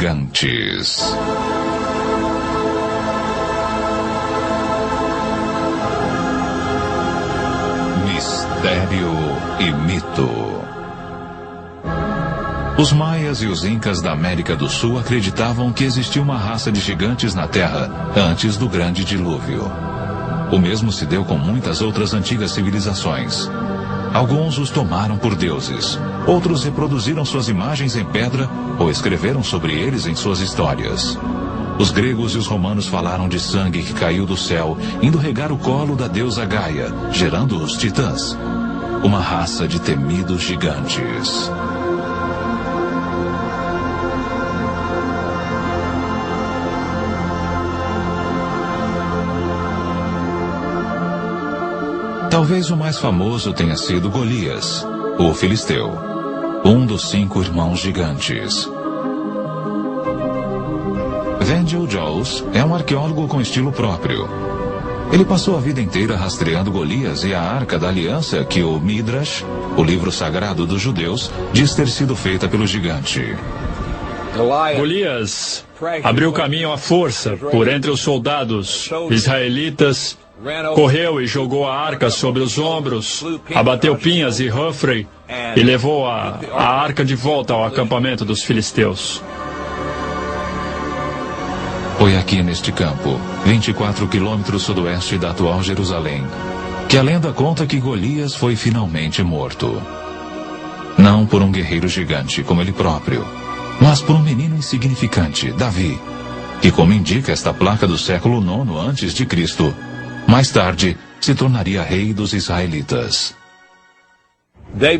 gigantes. Mistério e mito. Os maias e os incas da América do Sul acreditavam que existia uma raça de gigantes na Terra antes do grande dilúvio. O mesmo se deu com muitas outras antigas civilizações. Alguns os tomaram por deuses, outros reproduziram suas imagens em pedra ou escreveram sobre eles em suas histórias. Os gregos e os romanos falaram de sangue que caiu do céu, indo regar o colo da deusa Gaia, gerando os titãs, uma raça de temidos gigantes. Talvez o mais famoso tenha sido Golias, o filisteu, um dos 5 irmãos gigantes. Vangel Jones é um arqueólogo com estilo próprio. Ele passou a vida inteira rastreando Golias e a Arca da Aliança que o Midrash, o livro sagrado dos judeus, diz ter sido feita pelo gigante. Golias abriu caminho à força por entre os soldados israelitas, correu e jogou a arca sobre os ombros, abateu Pinhas e Humphrey e levou a arca de volta ao acampamento dos filisteus. Foi aqui neste campo, 24 quilômetros sudoeste da atual Jerusalém, que a lenda conta que Golias foi finalmente morto. Não por um guerreiro gigante como ele próprio, mas por um menino insignificante, Davi, que, como indica esta placa do século IX a.C., mais tarde se tornaria rei dos israelitas.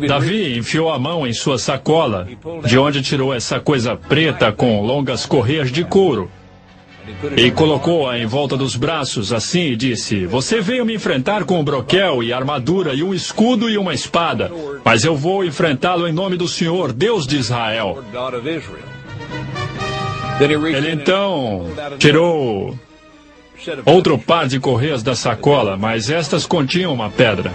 Davi enfiou a mão em sua sacola, de onde tirou essa coisa preta com longas correias de couro, e colocou-a em volta dos braços assim e disse: "Você veio me enfrentar com um broquel e armadura e um escudo e uma espada, mas eu vou enfrentá-lo em nome do Senhor, Deus de Israel." Ele então tirou outro par de correias da sacola, mas estas continham uma pedra.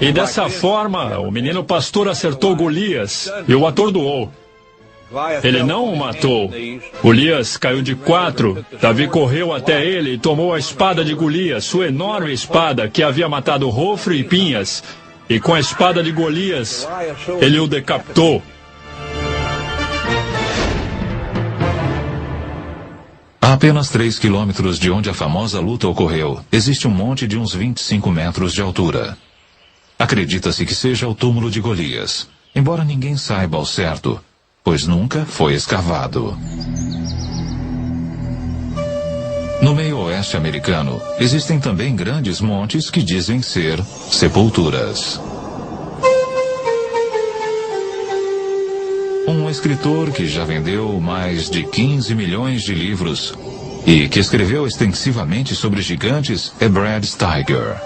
E dessa forma, o menino pastor acertou Golias e o atordoou. Ele não o matou. Golias caiu de 4. Davi correu até ele e tomou a espada de Golias, sua enorme espada que havia matado Hofre e Pinhas. E com a espada de Golias, ele o decapitou. A apenas 3 quilômetros de onde a famosa luta ocorreu, existe um monte de uns 25 metros de altura. Acredita-se que seja o túmulo de Golias, embora ninguém saiba ao certo, pois nunca foi escavado. No meio oeste americano, existem também grandes montes que dizem ser sepulturas. Um escritor que já vendeu mais de 15 milhões de livros e que escreveu extensivamente sobre gigantes é Brad Steiger.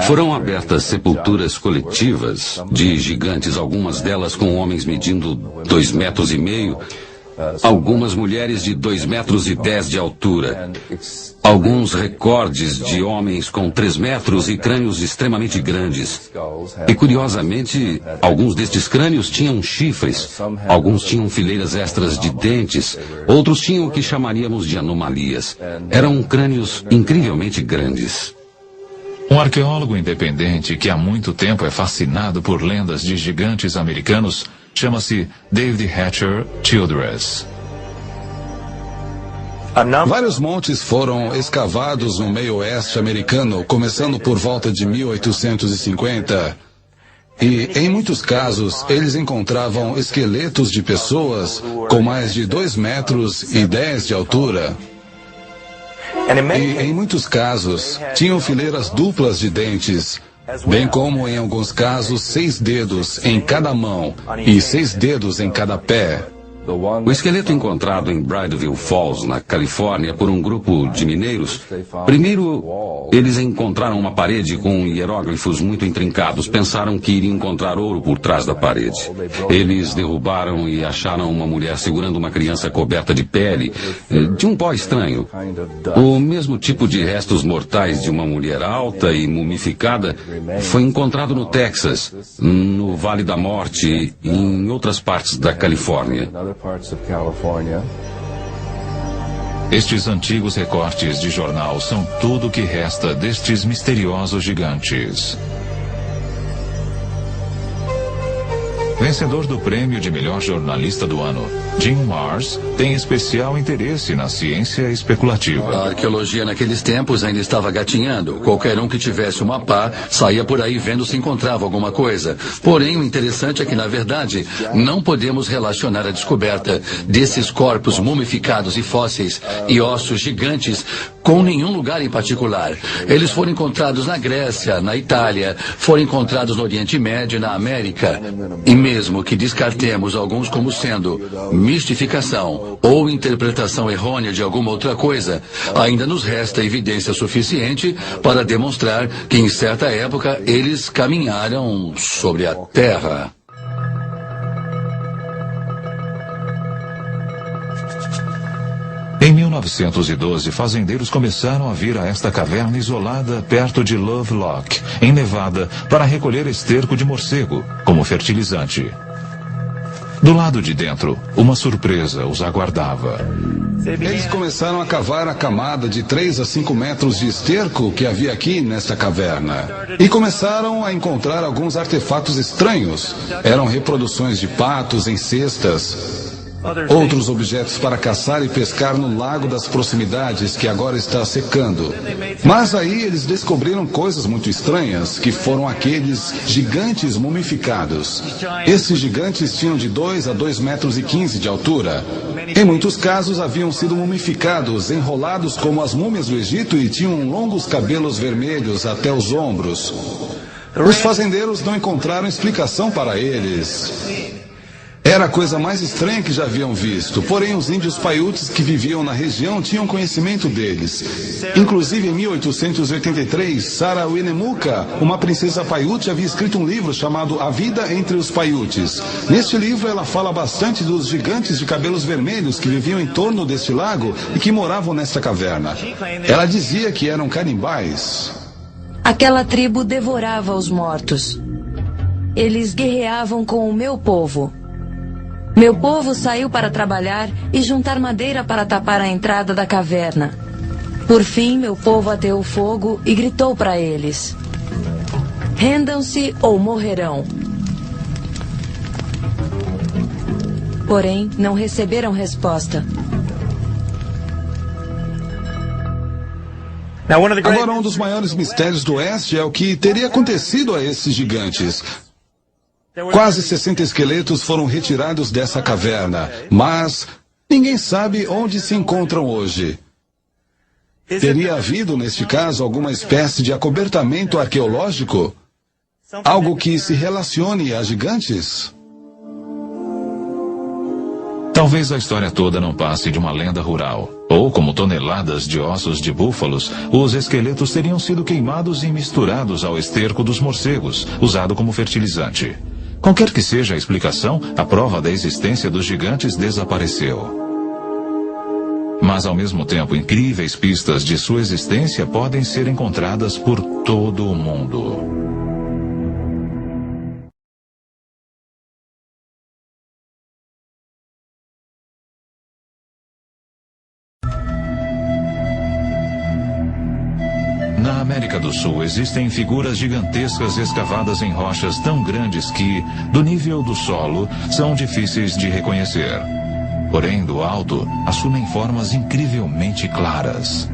Foram abertas sepulturas coletivas de gigantes, algumas delas com homens medindo 2,5 metros, algumas mulheres de 2,10 metros de altura, alguns recordes de homens com 3 metros e crânios extremamente grandes. E curiosamente, alguns destes crânios tinham chifres, alguns tinham fileiras extras de dentes, outros tinham o que chamaríamos de anomalias. Eram crânios incrivelmente grandes. Um arqueólogo independente que há muito tempo é fascinado por lendas de gigantes americanos chama-se David Hatcher Childress. Vários montes foram escavados no meio oeste americano, começando por volta de 1850. E, em muitos casos, eles encontravam esqueletos de pessoas com mais de 2,10 metros de altura. E, em muitos casos, tinham fileiras duplas de dentes, bem como, em alguns casos, 6 dedos em cada mão e 6 dedos em cada pé. O esqueleto encontrado em Bridalveil Falls, na Califórnia, por um grupo de mineiros, primeiro eles encontraram uma parede com hieróglifos muito intrincados. Pensaram que iriam encontrar ouro por trás da parede. Eles derrubaram e acharam uma mulher segurando uma criança coberta de pele, de um pó estranho. O mesmo tipo de restos mortais de uma mulher alta e mumificada foi encontrado no Texas, no Vale da Morte e em outras partes da Califórnia. Estes antigos recortes de jornal são tudo o que resta destes misteriosos gigantes. Vencedor do prêmio de melhor jornalista do ano, Jim Marrs tem especial interesse na ciência especulativa. A arqueologia naqueles tempos ainda estava gatinhando. Qualquer um que tivesse uma pá saía por aí vendo se encontrava alguma coisa. Porém, o interessante é que, na verdade, não podemos relacionar a descoberta desses corpos mumificados e fósseis e ossos gigantes com nenhum lugar em particular. Eles foram encontrados na Grécia, na Itália, foram encontrados no Oriente Médio e na América. E mesmo que descartemos alguns como sendo mistificação ou interpretação errônea de alguma outra coisa, ainda nos resta evidência suficiente para demonstrar que em certa época eles caminharam sobre a Terra. Em 1912, fazendeiros começaram a vir a esta caverna isolada perto de Lovelock, em Nevada, para recolher esterco de morcego, como fertilizante. Do lado de dentro, uma surpresa os aguardava. Eles começaram a cavar a camada de 3 a 5 metros de esterco que havia aqui nesta caverna. E começaram a encontrar alguns artefatos estranhos. Eram reproduções de patos em cestas. Outros objetos para caçar e pescar no lago das proximidades que agora está secando. Mas aí eles descobriram coisas muito estranhas, que foram aqueles gigantes mumificados. Esses gigantes tinham de 2 a 2,15 metros de altura. Em muitos casos haviam sido mumificados, enrolados como as múmias do Egito e tinham longos cabelos vermelhos até os ombros. Os fazendeiros não encontraram explicação para eles. Era a coisa mais estranha que já haviam visto, porém os índios Paiutes que viviam na região tinham conhecimento deles. Inclusive em 1883, Sarah Winnemucca, uma princesa Paiute, havia escrito um livro chamado A Vida entre os Paiutes. Neste livro ela fala bastante dos gigantes de cabelos vermelhos que viviam em torno deste lago e que moravam nesta caverna. Ela dizia que eram canibais. Aquela tribo devorava os mortos. Eles guerreavam com o meu povo. Meu povo saiu para trabalhar e juntar madeira para tapar a entrada da caverna. Por fim, meu povo ateou fogo e gritou para eles: rendam-se ou morrerão. Porém, não receberam resposta. Agora, um dos maiores mistérios do Oeste é o que teria acontecido a esses gigantes. Quase 60 esqueletos foram retirados dessa caverna, mas ninguém sabe onde se encontram hoje. Teria havido, neste caso, alguma espécie de acobertamento arqueológico? Algo que se relacione a gigantes? Talvez a história toda não passe de uma lenda rural. Ou, como toneladas de ossos de búfalos, os esqueletos teriam sido queimados e misturados ao esterco dos morcegos, usado como fertilizante. Qualquer que seja a explicação, a prova da existência dos gigantes desapareceu. Mas, ao mesmo tempo, incríveis pistas de sua existência podem ser encontradas por todo o mundo. Na América do Sul existem figuras gigantescas escavadas em rochas tão grandes que, do nível do solo, são difíceis de reconhecer. Porém, do alto, assumem formas incrivelmente claras.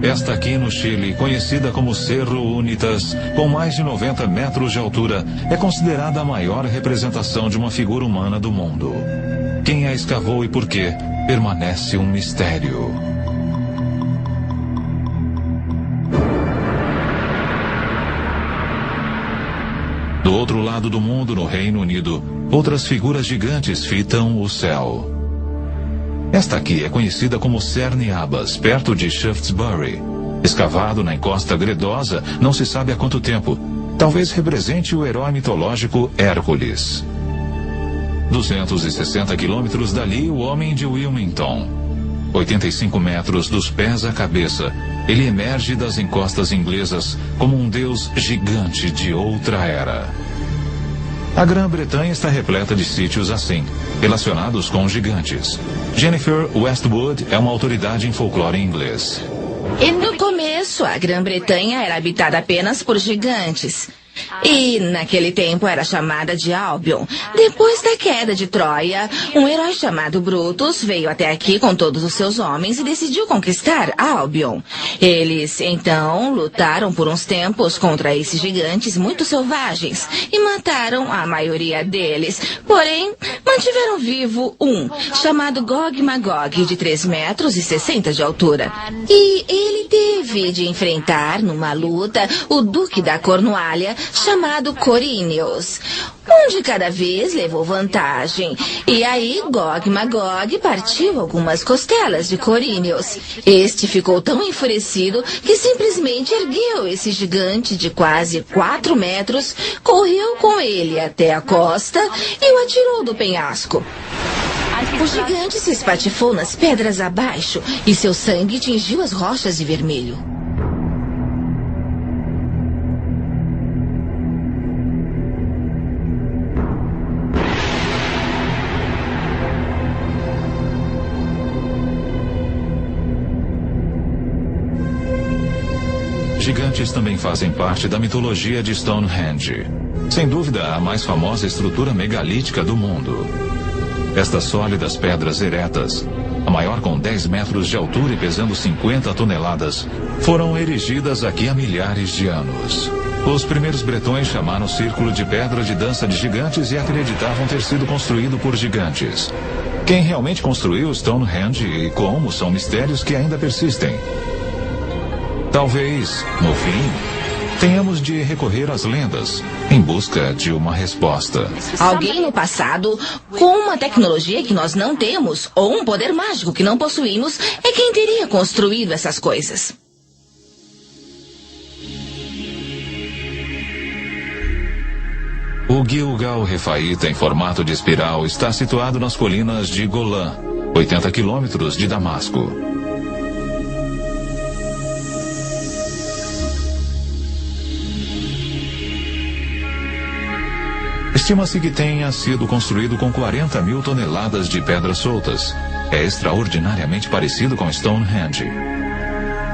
Esta aqui no Chile, conhecida como Cerro Unitas, com mais de 90 metros de altura, é considerada a maior representação de uma figura humana do mundo. Quem a escavou e por quê permanece um mistério. Do outro lado do mundo, no Reino Unido, outras figuras gigantes fitam o céu. Esta aqui é conhecida como Cerne Abbas, perto de Shaftesbury. Escavado na encosta gredosa, não se sabe há quanto tempo. Talvez represente o herói mitológico Hércules. 260 quilômetros dali, o homem de Wilmington. 85 metros dos pés à cabeça, ele emerge das encostas inglesas como um deus gigante de outra era. A Grã-Bretanha está repleta de sítios assim, relacionados com gigantes. Jennifer Westwood é uma autoridade em folclore inglês. E no começo, a Grã-Bretanha era habitada apenas por gigantes. E naquele tempo era chamada de Albion. Depois da queda de Troia, um herói chamado Brutus veio até aqui com todos os seus homens e decidiu conquistar Albion. Eles, então, lutaram por uns tempos contra esses gigantes muito selvagens e mataram a maioria deles. Porém, mantiveram vivo um, chamado Gog Magog, de 3 metros e 60 de altura. E ele teve de enfrentar, numa luta, o Duque da Cornualha, chamado Corinius. Um de cada vez levou vantagem. E aí Gog Magog partiu algumas costelas de Corinius. Este ficou tão enfurecido que simplesmente ergueu esse gigante de quase 4 metros, correu com ele até a costa e o atirou do penhasco. O gigante se espatifou nas pedras abaixo e seu sangue tingiu as rochas de vermelho. Gigantes também fazem parte da mitologia de Stonehenge. Sem dúvida, a mais famosa estrutura megalítica do mundo. Estas sólidas pedras eretas, a maior com 10 metros de altura e pesando 50 toneladas, foram erigidas aqui há milhares de anos. Os primeiros bretões chamaram o círculo de pedra de dança de gigantes e acreditavam ter sido construído por gigantes. Quem realmente construiu Stonehenge e como são mistérios que ainda persistem. Talvez, no fim, tenhamos de recorrer às lendas em busca de uma resposta. Alguém no passado, com uma tecnologia que nós não temos, ou um poder mágico que não possuímos, é quem teria construído essas coisas. O Gilgal Refaíta em formato de espiral está situado nas colinas de Golã, 80 quilômetros de Damasco. Estima-se que tenha sido construído com 40 mil toneladas de pedras soltas. É extraordinariamente parecido com Stonehenge.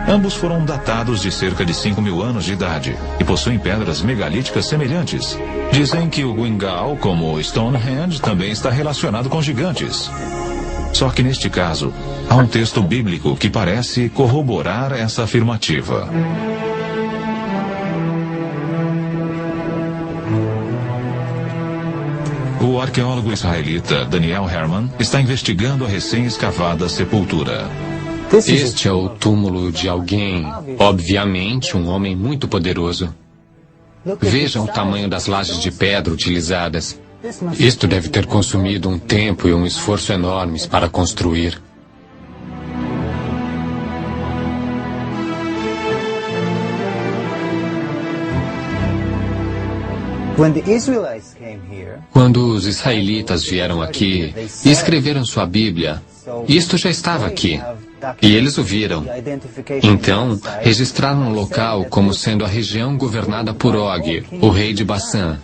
Ambos foram datados de cerca de 5.000 anos de idade e possuem pedras megalíticas semelhantes. Dizem que o Gilgal, como o Stonehenge, também está relacionado com gigantes. Só que neste caso, há um texto bíblico que parece corroborar essa afirmativa. O arqueólogo israelita Daniel Herman está investigando a recém-escavada sepultura. Este é o túmulo de alguém, obviamente um homem muito poderoso. Vejam o tamanho das lajes de pedra utilizadas. Isto deve ter consumido um tempo e um esforço enormes para construir. Quando os israelitas vieram aqui e escreveram sua Bíblia, isto já estava aqui. E eles o viram. Então, registraram o local como sendo a região governada por Og, o rei de Bassã.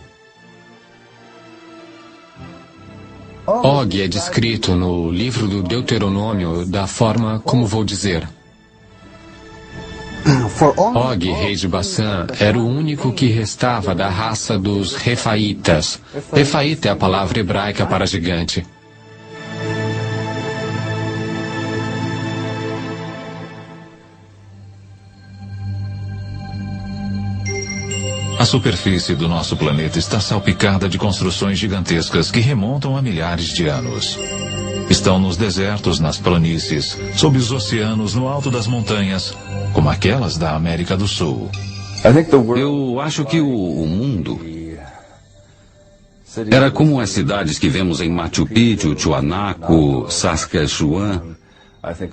Og é descrito no livro do Deuteronômio da forma como vou dizer. Og, rei de Bassã, era o único que restava da raça dos Refaítas. Refaíta é a palavra hebraica para gigante. A superfície do nosso planeta está salpicada de construções gigantescas que remontam a milhares de anos. Estão nos desertos, nas planícies, sob os oceanos, no alto das montanhas, como aquelas da América do Sul. Eu acho que o mundo era como as cidades que vemos em Machu Picchu, Tiwanaku, Saskatchewan.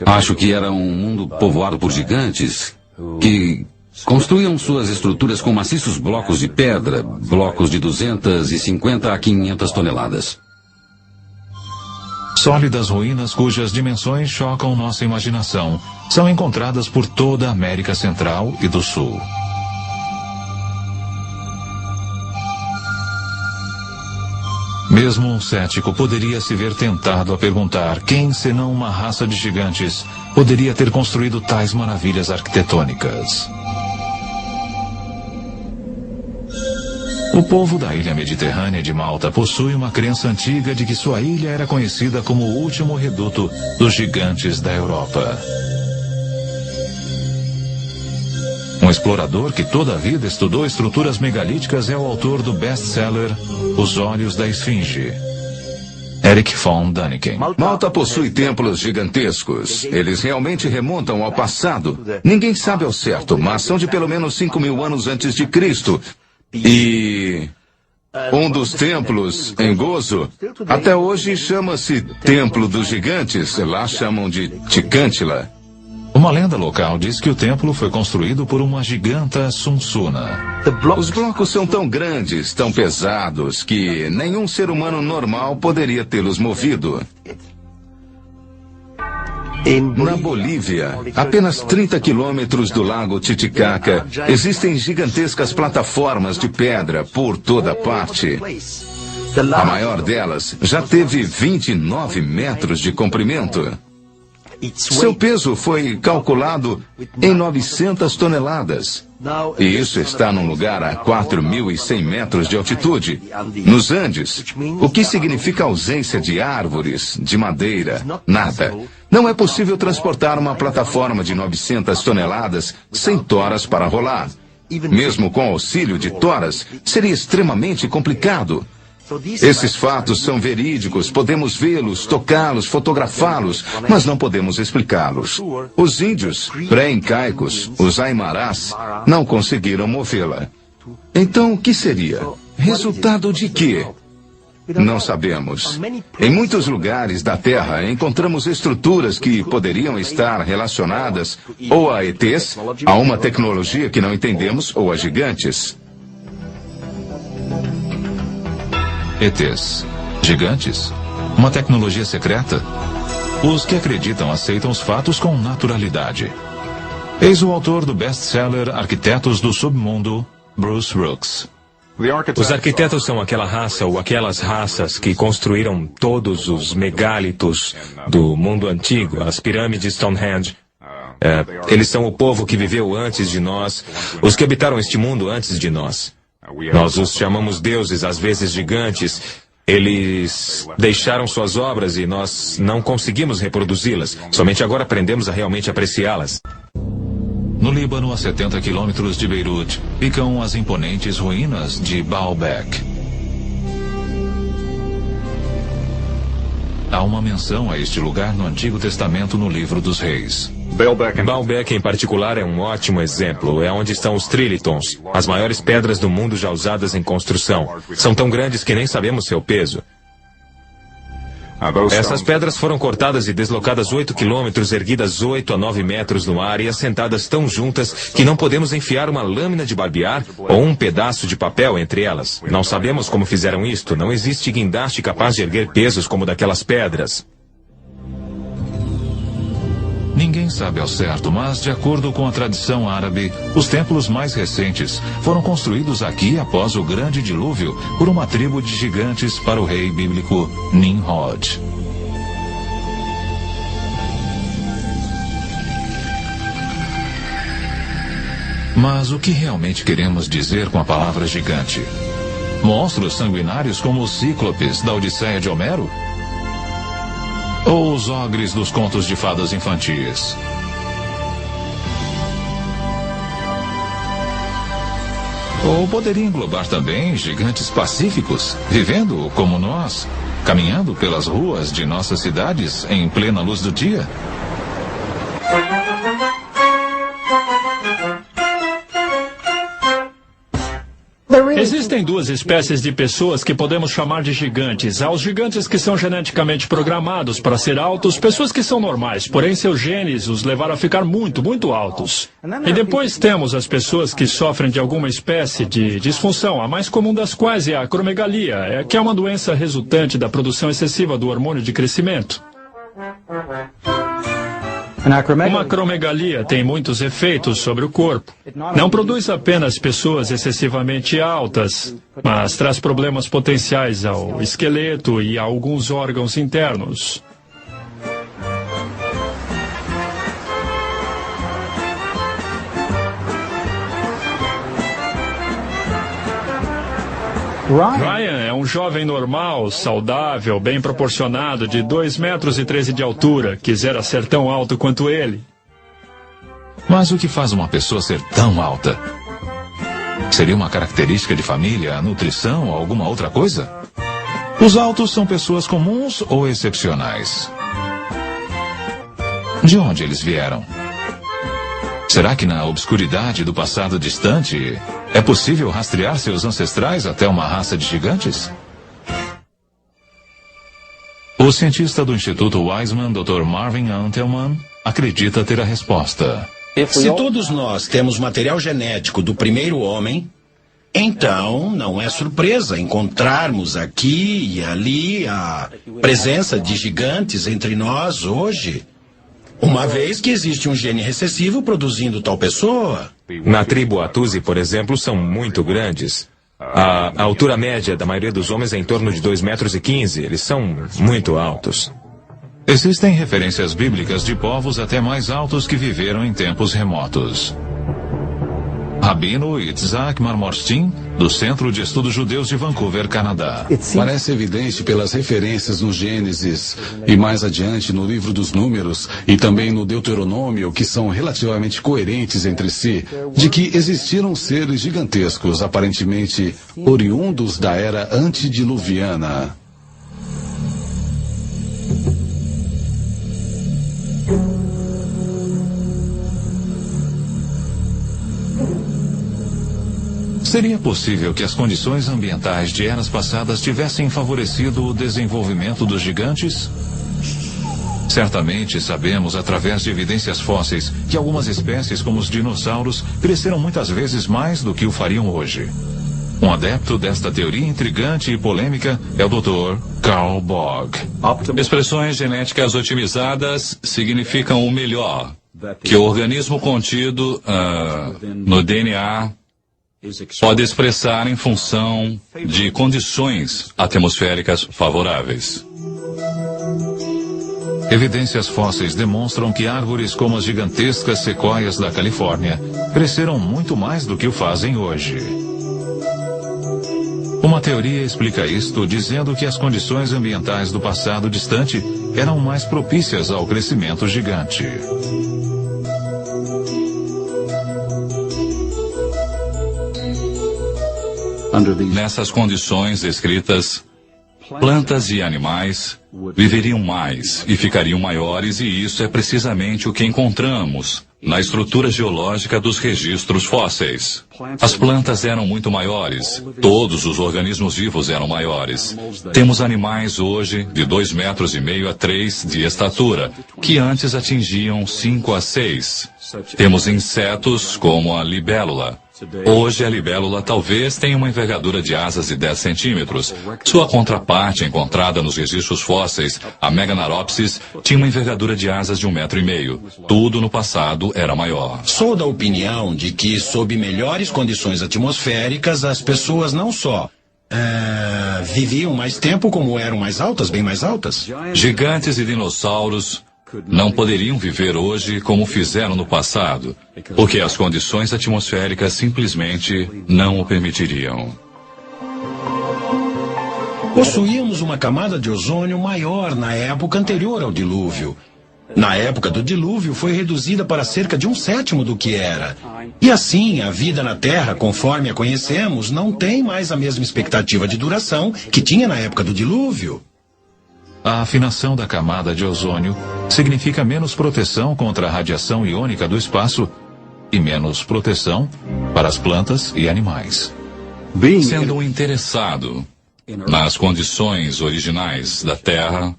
Acho que era um mundo povoado por gigantes que construíam suas estruturas com maciços blocos de pedra, blocos de 250 a 500 toneladas. Sólidas ruínas cujas dimensões chocam nossa imaginação são encontradas por toda a América Central e do Sul. Mesmo um cético poderia se ver tentado a perguntar quem, senão uma raça de gigantes, poderia ter construído tais maravilhas arquitetônicas. O povo da ilha mediterrânea de Malta possui uma crença antiga de que sua ilha era conhecida como o último reduto dos gigantes da Europa. Um explorador que toda a vida estudou estruturas megalíticas é o autor do best-seller Os Olhos da Esfinge, Erich von Däniken. Malta possui templos gigantescos. Eles realmente remontam ao passado. Ninguém sabe ao certo, mas são de pelo menos 5.000 anos antes de Cristo. E um dos templos, em Gozo, até hoje chama-se Templo dos Gigantes. Lá chamam de Ticântila. Uma lenda local diz que o templo foi construído por uma giganta Sunsuna. Os blocos são tão grandes, tão pesados, que nenhum ser humano normal poderia tê-los movido. Na Bolívia, apenas 30 quilômetros do lago Titicaca, existem gigantescas plataformas de pedra por toda parte. A maior delas já teve 29 metros de comprimento. Seu peso foi calculado em 900 toneladas. E isso está num lugar a 4.100 metros de altitude, nos Andes, o que significa ausência de árvores, de madeira, nada. Não é possível transportar uma plataforma de 900 toneladas sem toras para rolar. Mesmo com auxílio de toras, seria extremamente complicado. Esses fatos são verídicos, podemos vê-los, tocá-los, fotografá-los, mas não podemos explicá-los. Os índios pré-incaicos, os aimarás, não conseguiram movê-la. Então, o que seria? Resultado de quê? Não sabemos. Em muitos lugares da Terra, encontramos estruturas que poderiam estar relacionadas ou a ETs, a uma tecnologia que não entendemos, ou a gigantes. ETs. Gigantes? Uma tecnologia secreta? Os que acreditam aceitam os fatos com naturalidade. Eis o autor do best-seller Arquitetos do Submundo, Bruce Rooks. Os arquitetos são aquela raça ou aquelas raças que construíram todos os megálitos do mundo antigo, as pirâmides Stonehenge. Eles são o povo que viveu antes de nós, os que habitaram este mundo antes de nós. Nós os chamamos deuses, às vezes gigantes. Eles deixaram suas obras e nós não conseguimos reproduzi-las. Somente agora aprendemos a realmente apreciá-las. No Líbano, a 70 quilômetros de Beirute, ficam as imponentes ruínas de Baalbek. Há uma menção a este lugar no Antigo Testamento no Livro dos Reis. Baalbek, em particular, é um ótimo exemplo. É onde estão os trilitons, as maiores pedras do mundo já usadas em construção. São tão grandes que nem sabemos seu peso. Essas pedras foram cortadas e deslocadas 8 quilômetros, erguidas 8 a 9 metros no ar e assentadas tão juntas que não podemos enfiar uma lâmina de barbear ou um pedaço de papel entre elas. Não sabemos como fizeram isto. Não existe guindaste capaz de erguer pesos como daquelas pedras. Ninguém sabe ao certo, mas, de acordo com a tradição árabe, os templos mais recentes foram construídos aqui após o grande dilúvio por uma tribo de gigantes para o rei bíblico Nimrod. Mas o que realmente queremos dizer com a palavra gigante? Monstros sanguinários como os cíclopes da Odisseia de Homero? Ou os ogres dos contos de fadas infantis? Ou poderia englobar também gigantes pacíficos, vivendo como nós, caminhando pelas ruas de nossas cidades em plena luz do dia. Existem duas espécies de pessoas que podemos chamar de gigantes. Há os gigantes que são geneticamente programados para ser altos, pessoas que são normais, porém seus genes os levaram a ficar muito, muito altos. E depois temos as pessoas que sofrem de alguma espécie de disfunção, a mais comum das quais é a acromegalia, que é uma doença resultante da produção excessiva do hormônio de crescimento. Uma acromegalia tem muitos efeitos sobre o corpo. Não produz apenas pessoas excessivamente altas, mas traz problemas potenciais ao esqueleto e a alguns órgãos internos. Ryan é um jovem normal, saudável, bem proporcionado, de 2,13 metros de altura. Quisera ser tão alto quanto ele. Mas o que faz uma pessoa ser tão alta? Seria uma característica de família, nutrição ou alguma outra coisa? Os altos são pessoas comuns ou excepcionais? De onde eles vieram? Será que na obscuridade do passado distante é possível rastrear seus ancestrais até uma raça de gigantes? O cientista do Instituto Weizmann, Dr. Marvin Antelman, acredita ter a resposta. Se todos nós temos material genético do primeiro homem, então não é surpresa encontrarmos aqui e ali a presença de gigantes entre nós hoje. Uma vez que existe um gene recessivo produzindo tal pessoa. Na tribo Atusi, por exemplo, são muito grandes. A altura média da maioria dos homens é em torno de 2,15 metros. Eles são muito altos. Existem referências bíblicas de povos até mais altos que viveram em tempos remotos. Rabino Itzhak Marmorstein, do Centro de Estudos Judeus de Vancouver, Canadá. Parece evidente pelas referências no Gênesis e mais adiante no Livro dos Números e também no Deuteronômio, que são relativamente coerentes entre si, de que existiram seres gigantescos, aparentemente oriundos da era antediluviana. Seria possível que as condições ambientais de eras passadas tivessem favorecido o desenvolvimento dos gigantes? Certamente sabemos, através de evidências fósseis, que algumas espécies, como os dinossauros, cresceram muitas vezes mais do que o fariam hoje. Um adepto desta teoria intrigante e polêmica é o Dr. Carl Bog. Expressões genéticas otimizadas significam o melhor, que o organismo contido no DNA pode expressar em função de condições atmosféricas favoráveis. Evidências fósseis demonstram que árvores como as gigantescas sequoias da Califórnia cresceram muito mais do que o fazem hoje. Uma teoria explica isto dizendo que as condições ambientais do passado distante eram mais propícias ao crescimento gigante. Nessas condições descritas, plantas e animais viveriam mais e ficariam maiores, e isso é precisamente o que encontramos na estrutura geológica dos registros fósseis. As plantas eram muito maiores, todos os organismos vivos eram maiores. Temos animais hoje de 2,5 metros a 3 de estatura, que antes atingiam 5 a 6. Temos insetos como a libélula. Hoje a libélula talvez tenha uma envergadura de asas de 10 centímetros. Sua contraparte encontrada nos registros fósseis, a Meganaropsis, tinha uma envergadura de asas de 1,5 metros. Tudo no passado era maior. Sou da opinião de que, sob melhores condições atmosféricas, as pessoas não só viviam mais tempo, como eram mais altas, bem mais altas. Gigantes e dinossauros não poderiam viver hoje como fizeram no passado, porque as condições atmosféricas simplesmente não o permitiriam. Possuíamos uma camada de ozônio maior na época anterior ao dilúvio. Na época do dilúvio, foi reduzida para cerca de 1/7 do que era. E assim, a vida na Terra, conforme a conhecemos, não tem mais a mesma expectativa de duração que tinha na época do dilúvio. A afinação da camada de ozônio significa menos proteção contra a radiação iônica do espaço e menos proteção para as plantas e animais. Sendo um interessado nas condições originais da Terra,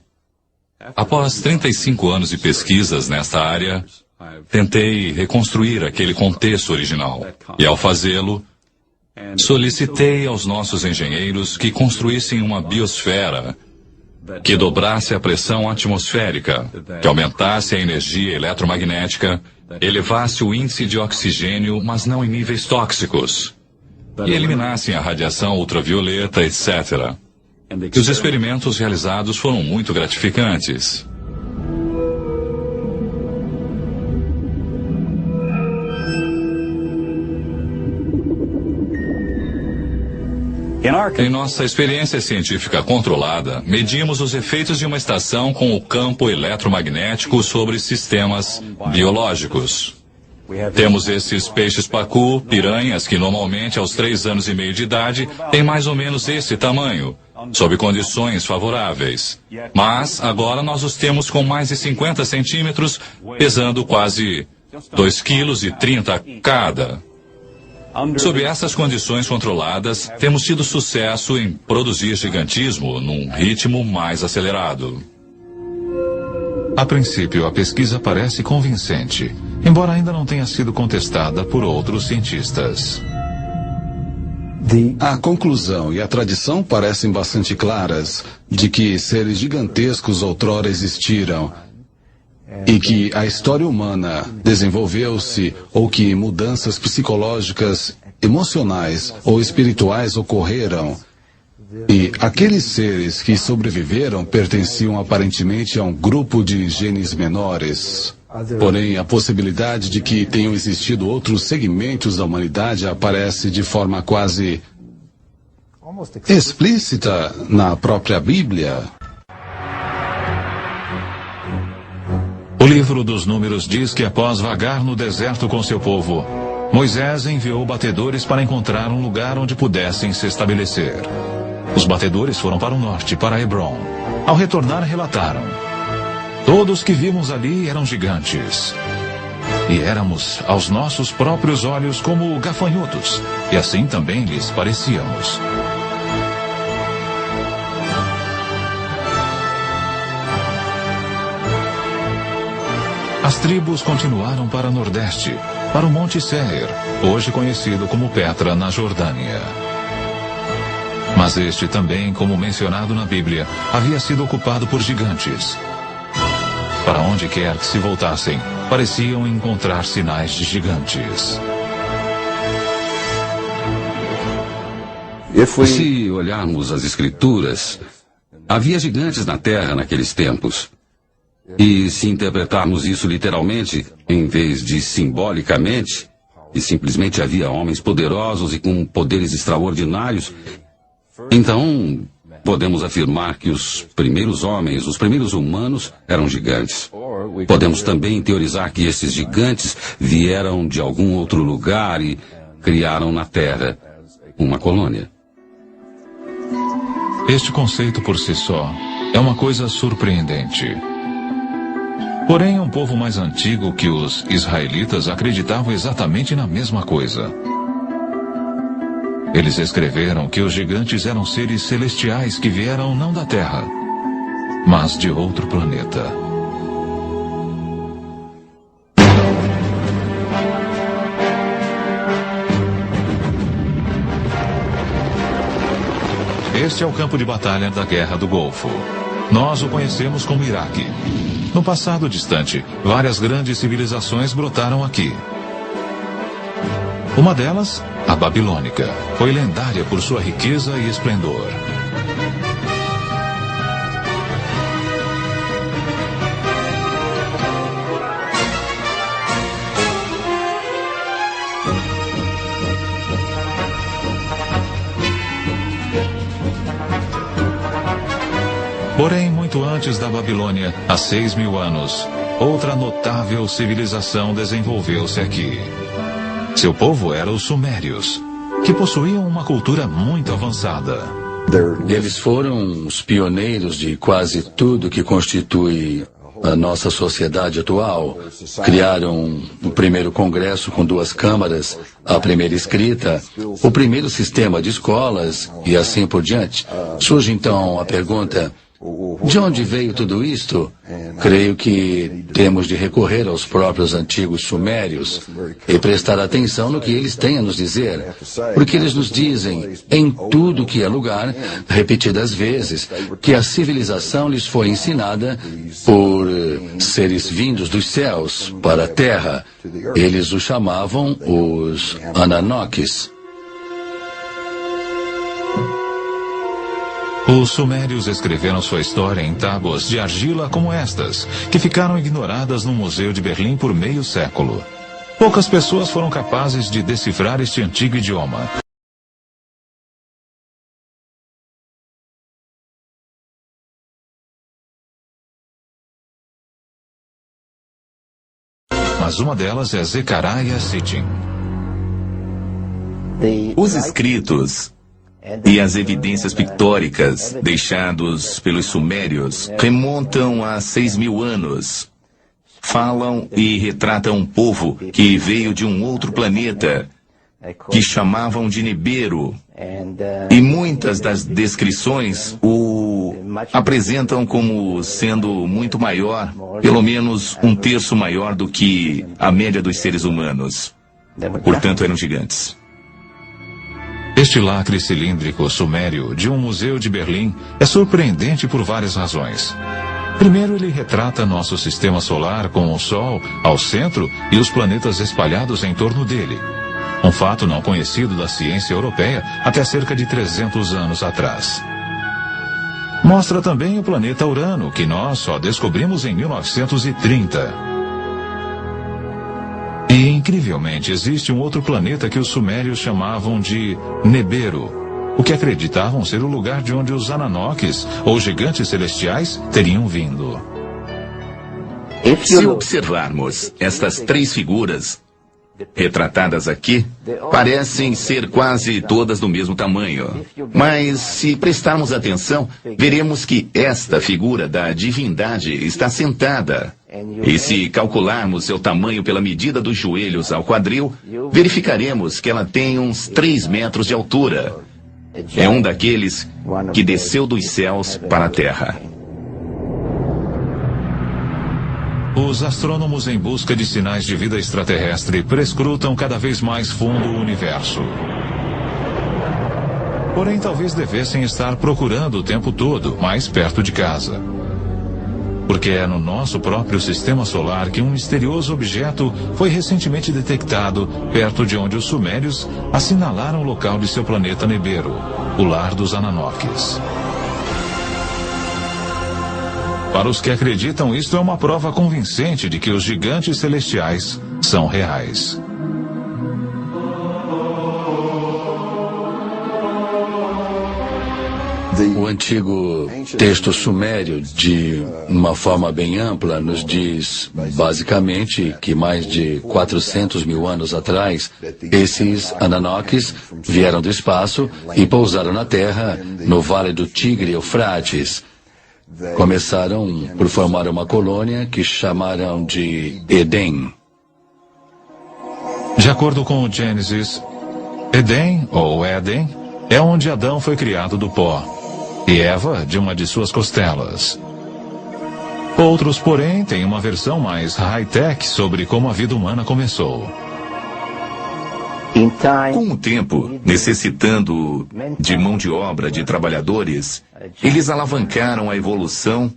após 35 anos de pesquisas nesta área, tentei reconstruir aquele contexto original. E ao fazê-lo, solicitei aos nossos engenheiros que construíssem uma biosfera que dobrasse a pressão atmosférica, que aumentasse a energia eletromagnética, elevasse o índice de oxigênio, mas não em níveis tóxicos, e eliminassem a radiação ultravioleta, etc. E os experimentos realizados foram muito gratificantes. Em nossa experiência científica controlada, medimos os efeitos de uma estação com o campo eletromagnético sobre sistemas biológicos. Temos esses peixes pacu, piranhas, que normalmente aos 3 anos e meio de idade têm mais ou menos esse tamanho, sob condições favoráveis. Mas agora nós os temos com mais de 50 centímetros, pesando quase 2,30 kg cada. Sob essas condições controladas, temos tido sucesso em produzir gigantismo num ritmo mais acelerado. A princípio, a pesquisa parece convincente, embora ainda não tenha sido contestada por outros cientistas. A conclusão e a tradição parecem bastante claras de que seres gigantescos outrora existiram e que a história humana desenvolveu-se ou que mudanças psicológicas, emocionais ou espirituais ocorreram. E aqueles seres que sobreviveram pertenciam aparentemente a um grupo de genes menores. Porém, a possibilidade de que tenham existido outros segmentos da humanidade aparece de forma quase explícita na própria Bíblia. O livro dos Números diz que após vagar no deserto com seu povo, Moisés enviou batedores para encontrar um lugar onde pudessem se estabelecer. Os batedores foram para o norte, para Hebron. Ao retornar, relataram: todos que vimos ali eram gigantes. E éramos, aos nossos próprios olhos, como gafanhotos, e assim também lhes parecíamos. As tribos continuaram para o nordeste, para o Monte Seir, hoje conhecido como Petra, na Jordânia. Mas este também, como mencionado na Bíblia, havia sido ocupado por gigantes. Para onde quer que se voltassem, pareciam encontrar sinais de gigantes. Se olharmos as Escrituras, havia gigantes na Terra naqueles tempos. E se interpretarmos isso literalmente, em vez de simbolicamente, e simplesmente havia homens poderosos e com poderes extraordinários, então podemos afirmar que os primeiros homens, os primeiros humanos, eram gigantes. Podemos também teorizar que esses gigantes vieram de algum outro lugar e criaram na Terra uma colônia. Este conceito por si só é uma coisa surpreendente. Porém, um povo mais antigo que os israelitas acreditavam exatamente na mesma coisa. Eles escreveram que os gigantes eram seres celestiais que vieram não da Terra, mas de outro planeta. Este é o campo de batalha da Guerra do Golfo. Nós o conhecemos como Iraque. No passado distante, várias grandes civilizações brotaram aqui. Uma delas, a babilônica, foi lendária por sua riqueza e esplendor. Porém, muito antes da Babilônia, há 6.000 anos, outra notável civilização desenvolveu-se aqui. Seu povo era os Sumérios, que possuíam uma cultura muito avançada. Eles foram os pioneiros de quase tudo que constitui a nossa sociedade atual. Criaram o primeiro congresso com 2 câmaras, a primeira escrita, o primeiro sistema de escolas e assim por diante. Surge então a pergunta: de onde veio tudo isto? Creio que temos de recorrer aos próprios antigos sumérios e prestar atenção no que eles têm a nos dizer, porque eles nos dizem, em tudo que é lugar, repetidas vezes, que a civilização lhes foi ensinada por seres vindos dos céus para a terra. Eles os chamavam os Anunnakis. Os sumérios escreveram sua história em tábuas de argila como estas, que ficaram ignoradas no Museu de Berlim por meio século. Poucas pessoas foram capazes de decifrar este antigo idioma. Mas uma delas é Zecharia Sitchin. Os escritos e as evidências pictóricas deixados pelos sumérios remontam a 6.000 anos. Falam e retratam um povo que veio de um outro planeta, que chamavam de Nibiru. E muitas das descrições o apresentam como sendo muito maior, pelo menos 1/3 maior do que a média dos seres humanos. Portanto, eram gigantes. Este lacre cilíndrico sumério de um museu de Berlim é surpreendente por várias razões. Primeiro, ele retrata nosso sistema solar com o Sol ao centro e os planetas espalhados em torno dele. Um fato não conhecido da ciência europeia até cerca de 300 anos atrás. Mostra também o planeta Urano, que nós só descobrimos em 1930. E, incrivelmente, existe um outro planeta que os sumérios chamavam de Nibiru, o que acreditavam ser o lugar de onde os Anunnakis, ou gigantes celestiais, teriam vindo. Se observarmos estas 3 figuras retratadas aqui, parecem ser quase todas do mesmo tamanho. Mas, se prestarmos atenção, veremos que esta figura da divindade está sentada. E se calcularmos seu tamanho pela medida dos joelhos ao quadril, verificaremos que ela tem uns 3 metros de altura. É um daqueles que desceu dos céus para a terra. Os astrônomos em busca de sinais de vida extraterrestre prescrutam cada vez mais fundo o universo. Porém, talvez devessem estar procurando o tempo todo, mais perto de casa. Porque é no nosso próprio sistema solar que um misterioso objeto foi recentemente detectado perto de onde os sumérios assinalaram o local de seu planeta Nibiru, o lar dos Anunnakis. Para os que acreditam, isto é uma prova convincente de que os gigantes celestiais são reais. O antigo texto sumério, de uma forma bem ampla, nos diz, basicamente, que mais de 400 mil anos atrás, esses Anunnakis vieram do espaço e pousaram na Terra, no Vale do Tigre e Eufrates. Começaram por formar uma colônia que chamaram de Éden. De acordo com o Gênesis, Éden, ou Éden, é onde Adão foi criado do pó, e Eva de uma de suas costelas. Outros, porém, têm uma versão mais high-tech sobre como a vida humana começou. Com o tempo, necessitando de mão de obra de trabalhadores, eles alavancaram a evolução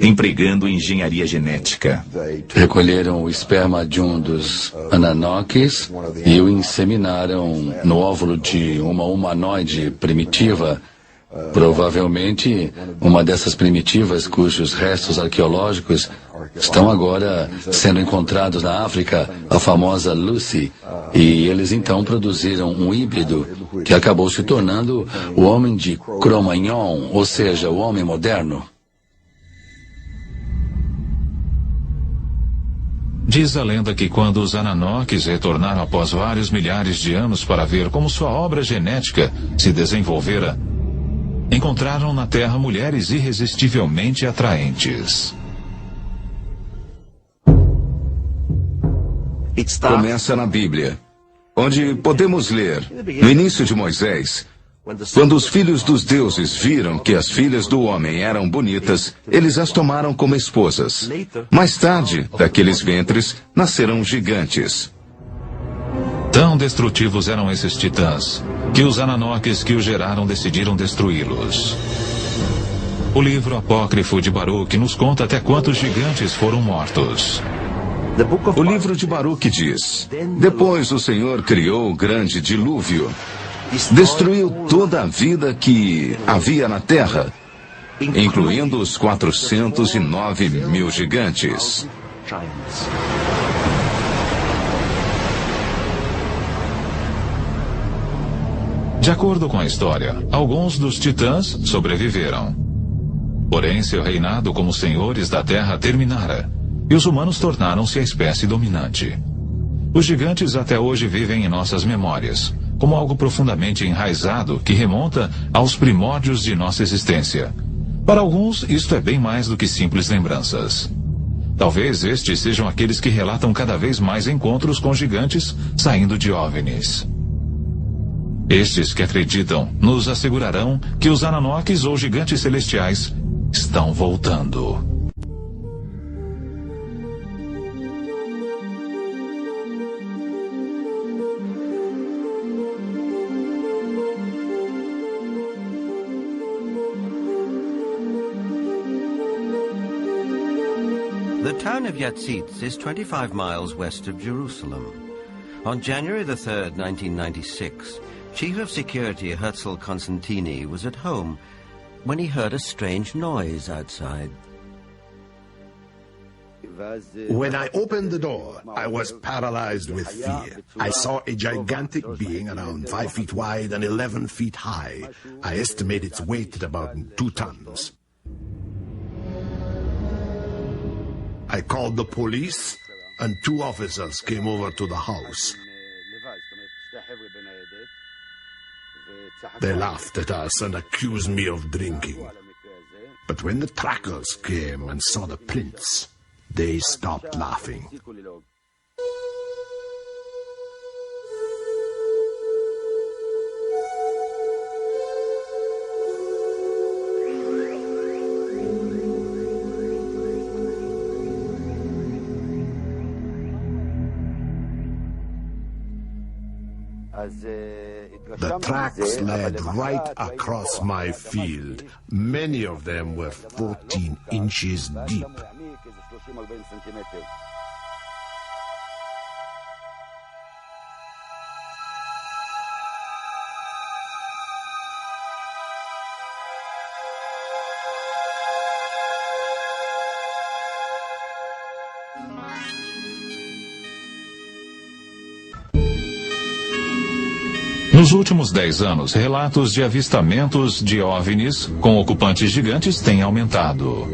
empregando engenharia genética. Recolheram o esperma de um dos Anunnakis e o inseminaram no óvulo de uma humanoide primitiva, provavelmente uma dessas primitivas cujos restos arqueológicos estão agora sendo encontrados na África, a famosa Lucy, e eles então produziram um híbrido que acabou se tornando o homem de Cro-Magnon, ou seja, o homem moderno. Diz a lenda que quando os Ananoques retornaram após vários milhares de anos para ver como sua obra genética se desenvolvera, encontraram na Terra mulheres irresistivelmente atraentes. Começa na Bíblia, onde podemos ler, no início de Moisés, quando os filhos dos deuses viram que as filhas do homem eram bonitas, eles as tomaram como esposas. Mais tarde, daqueles ventres, nasceram gigantes. Tão destrutivos eram esses titãs, que os Ananoques que os geraram decidiram destruí-los. O livro apócrifo de Baruque nos conta até quantos gigantes foram mortos. O livro de Baruque diz: depois o Senhor criou o grande dilúvio, destruiu toda a vida que havia na terra, incluindo os 409 mil gigantes. De acordo com a história, alguns dos titãs sobreviveram. Porém, seu reinado como senhores da terra terminara, e os humanos tornaram-se a espécie dominante. Os gigantes até hoje vivem em nossas memórias, como algo profundamente enraizado que remonta aos primórdios de nossa existência. Para alguns, isto é bem mais do que simples lembranças. Talvez estes sejam aqueles que relatam cada vez mais encontros com gigantes saindo de OVNIs. Estes que acreditam nos assegurarão que os Ananoques ou gigantes celestiais estão voltando. The town of Yatzitz is 25 miles west of Jerusalem. On January the 3rd, 1996, Chief of Security Herzl Constantini was at home when he heard a strange noise outside. When I opened the door, I was paralyzed with fear. I saw a gigantic being around 5 feet wide and 11 feet high. I estimate its weight at about 2 tons. I called the police, and 2 officers came over to the house. They laughed at us and accused me of drinking. But when the trackers came and saw the prints, they stopped laughing. The tracks led right across my field. Many of them were 14 inches deep. Nos últimos 10 anos, relatos de avistamentos de OVNIs com ocupantes gigantes têm aumentado.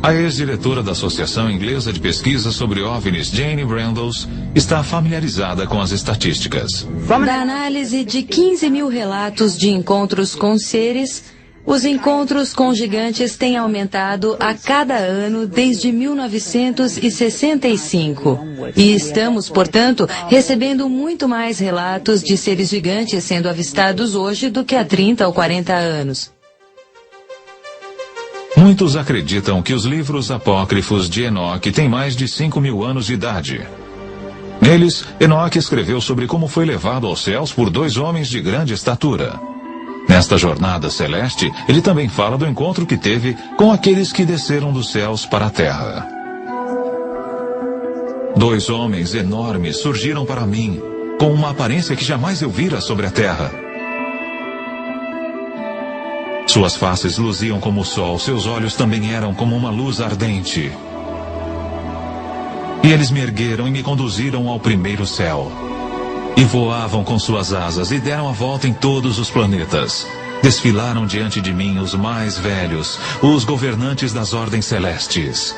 A ex-diretora da Associação Inglesa de Pesquisa sobre OVNIs, Jane Brandles, está familiarizada com as estatísticas. Da análise de 15 mil relatos de encontros com seres, os encontros com gigantes têm aumentado a cada ano desde 1965. E estamos, portanto, recebendo muito mais relatos de seres gigantes sendo avistados hoje do que há 30 ou 40 anos. Muitos acreditam que os livros apócrifos de Enoque têm mais de 5.000 anos de idade. Neles, Enoque escreveu sobre como foi levado aos céus por 2 homens de grande estatura. Nesta jornada celeste, ele também fala do encontro que teve com aqueles que desceram dos céus para a terra. 2 homens enormes surgiram para mim, com uma aparência que jamais eu vira sobre a terra. Suas faces luziam como o sol, seus olhos também eram como uma luz ardente. E eles me ergueram e me conduziram ao primeiro céu. E voavam com suas asas e deram a volta em todos os planetas. Desfilaram diante de mim os mais velhos, os governantes das ordens celestes.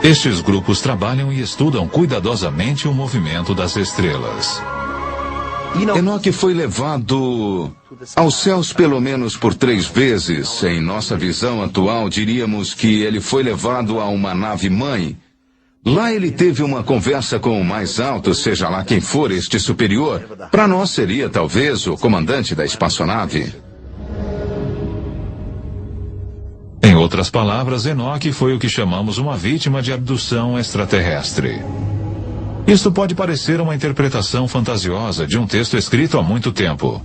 Estes grupos trabalham e estudam cuidadosamente o movimento das estrelas. Enoque foi levado aos céus pelo menos por 3 vezes. Em nossa visão atual, diríamos que ele foi levado a uma nave-mãe. Lá ele teve uma conversa com o mais alto, seja lá quem for este superior. Para nós seria talvez o comandante da espaçonave. Em outras palavras, Enoque foi o que chamamos uma vítima de abdução extraterrestre. Isto pode parecer uma interpretação fantasiosa de um texto escrito há muito tempo.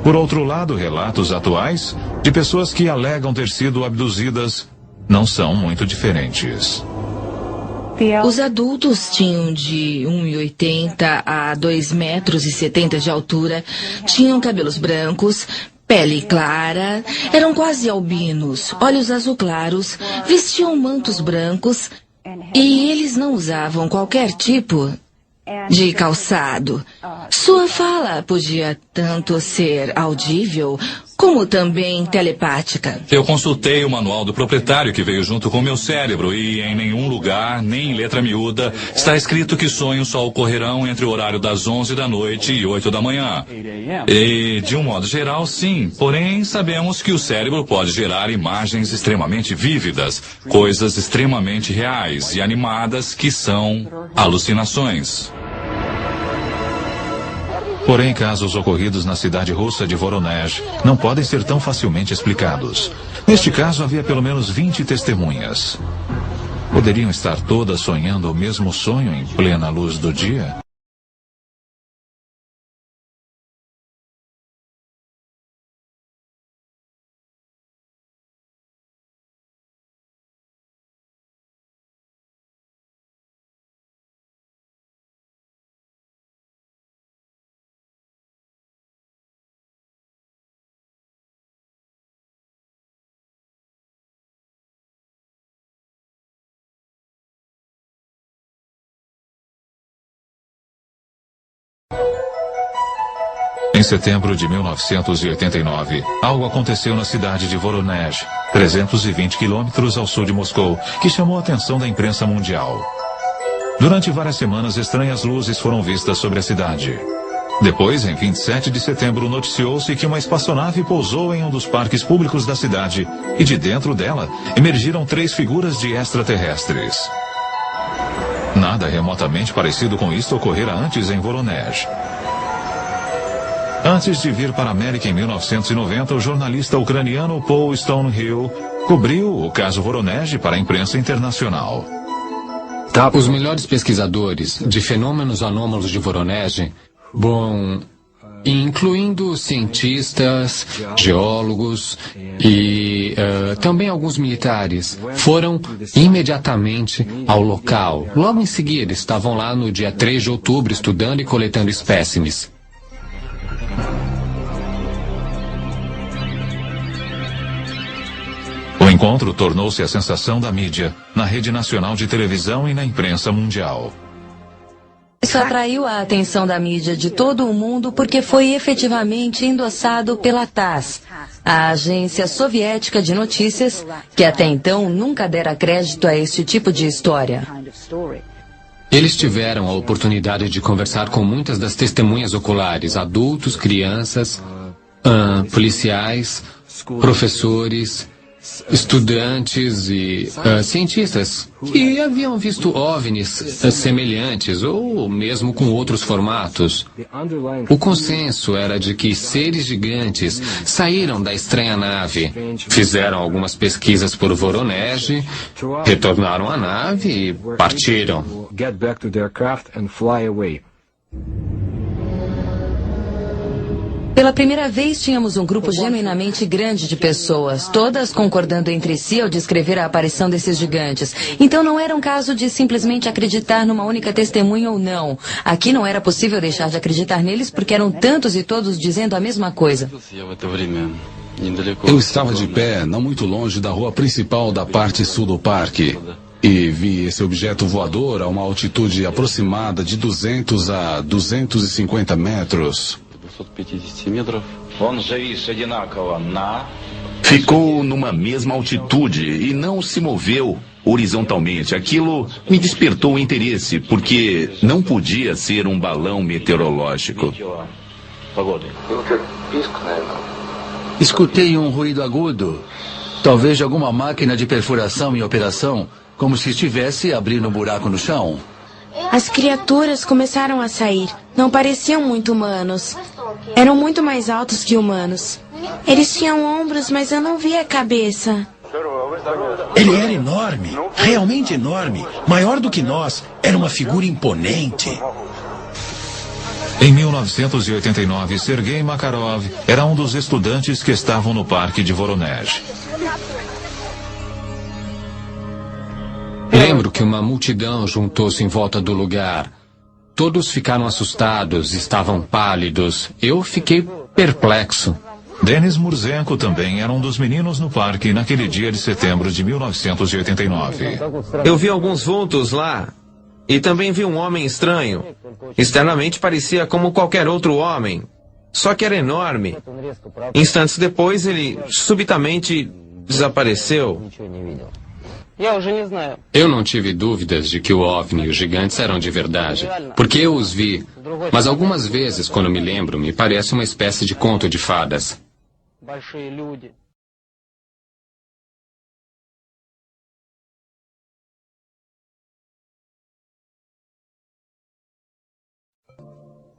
Por outro lado, relatos atuais de pessoas que alegam ter sido abduzidas não são muito diferentes. Os adultos tinham de 1,80 a 2,70 metros de altura, tinham cabelos brancos, pele clara, eram quase albinos, olhos azul claros, vestiam mantos brancos e eles não usavam qualquer tipo de calçado. Sua fala podia tanto ser audível como também telepática. Eu consultei o manual do proprietário que veio junto com o meu cérebro e em nenhum lugar, nem em letra miúda, está escrito que sonhos só ocorrerão entre o horário das 11 da noite e 8 da manhã. E, de um modo geral, sim. Porém, sabemos que o cérebro pode gerar imagens extremamente vívidas, coisas extremamente reais e animadas que são alucinações. Porém, casos ocorridos na cidade russa de Voronezh não podem ser tão facilmente explicados. Neste caso, havia pelo menos 20 testemunhas. Poderiam estar todas sonhando o mesmo sonho em plena luz do dia? Em setembro de 1989, algo aconteceu na cidade de Voronezh, 320 quilômetros ao sul de Moscou, que chamou a atenção da imprensa mundial. Durante várias semanas, estranhas luzes foram vistas sobre a cidade. Depois, em 27 de setembro, noticiou-se que uma espaçonave pousou em um dos parques públicos da cidade e de dentro dela emergiram 3 figuras de extraterrestres. Nada remotamente parecido com isto ocorrera antes em Voronezh. Antes de vir para a América em 1990, o jornalista ucraniano Paul Stonehill cobriu o caso Voronezh para a imprensa internacional. Os melhores pesquisadores de fenômenos anômalos de Voronezh, incluindo cientistas, geólogos e também alguns militares, foram imediatamente ao local. Logo em seguida, estavam lá no dia 3 de outubro estudando e coletando espécimes. O encontro tornou-se a sensação da mídia, na rede nacional de televisão e na imprensa mundial. Isso atraiu a atenção da mídia de todo o mundo porque foi efetivamente endossado pela TASS, a agência soviética de notícias, que até então nunca dera crédito a este tipo de história. Eles tiveram a oportunidade de conversar com muitas das testemunhas oculares, adultos, crianças, policiais, professores, estudantes e cientistas que haviam visto OVNIs semelhantes ou mesmo com outros formatos. O consenso era de que seres gigantes saíram da estranha nave, fizeram algumas pesquisas por Voronezh, retornaram à nave e partiram. Pela primeira vez, tínhamos um grupo genuinamente grande de pessoas, todas concordando entre si ao descrever a aparição desses gigantes. Então não era um caso de simplesmente acreditar numa única testemunha ou não. Aqui não era possível deixar de acreditar neles porque eram tantos e todos dizendo a mesma coisa. Eu estava de pé, não muito longe da rua principal da parte sul do parque. E vi esse objeto voador a uma altitude aproximada de 200 a 250 metros. Ficou numa mesma altitude e não se moveu. horizontalmente. Aquilo me despertou o interesse, porque não podia ser um balão meteorológico. Escutei um ruído agudo. Talvez de alguma máquina de perfuração em operação, como se estivesse abrindo um buraco no chão. As criaturas começaram a sair. Não pareciam muito humanos. Eram muito mais altos que humanos. Eles tinham ombros, mas eu não via a cabeça. Ele era enorme, realmente enorme, maior do que nós. Era uma figura imponente. Em 1989, Sergei Makarov era um dos estudantes que estavam no parque de Voronezh. Lembro que uma multidão juntou-se em volta do lugar. Todos ficaram assustados, estavam pálidos. Eu fiquei perplexo. Denis Murzenko também era um dos meninos no parque naquele dia de setembro de 1989. Eu vi alguns vultos lá. E também vi um homem estranho. Externamente parecia como qualquer outro homem. Só que era enorme. Instantes depois, ele subitamente desapareceu. Eu não tive dúvidas de que o OVNI e os gigantes eram de verdade, porque eu os vi. Mas algumas vezes, quando me lembro, me parece uma espécie de conto de fadas.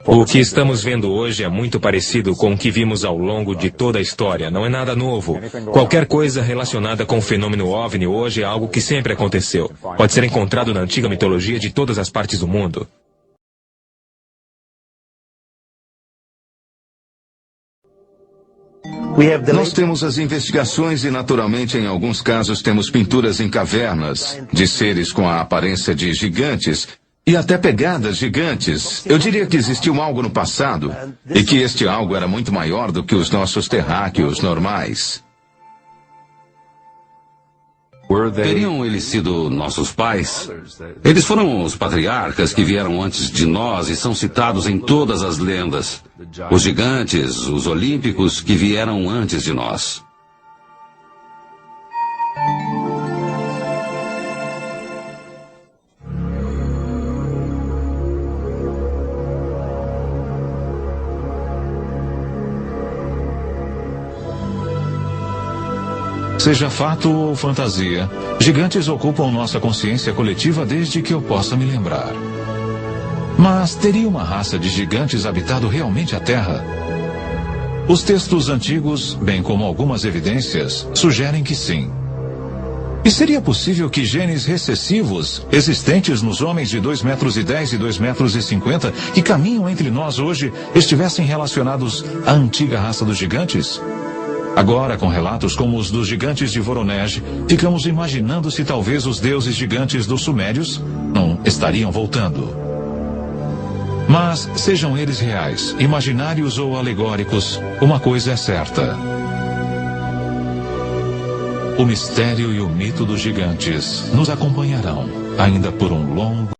O que estamos vendo hoje é muito parecido com o que vimos ao longo de toda a história. Não é nada novo. Qualquer coisa relacionada com o fenômeno OVNI hoje é algo que sempre aconteceu. Pode ser encontrado na antiga mitologia de todas as partes do mundo. Nós temos as investigações e, naturalmente, em alguns casos, temos pinturas em cavernas de seres com a aparência de gigantes e até pegadas gigantes. Eu diria que existiu algo no passado e que este algo era muito maior do que os nossos terráqueos normais. Teriam eles sido nossos pais? Eles foram os patriarcas que vieram antes de nós e são citados em todas as lendas. Os gigantes, os olímpicos que vieram antes de nós. Seja fato ou fantasia, gigantes ocupam nossa consciência coletiva desde que eu possa me lembrar. Mas teria uma raça de gigantes habitado realmente a Terra? Os textos antigos, bem como algumas evidências, sugerem que sim. E seria possível que genes recessivos, existentes nos homens de 2,10 metros e 2,50 metros que caminham entre nós hoje, estivessem relacionados à antiga raça dos gigantes? Agora, com relatos como os dos gigantes de Voronezh, ficamos imaginando se talvez os deuses gigantes dos sumérios não estariam voltando. Mas, sejam eles reais, imaginários ou alegóricos, uma coisa é certa. O mistério e o mito dos gigantes nos acompanharão ainda por um longo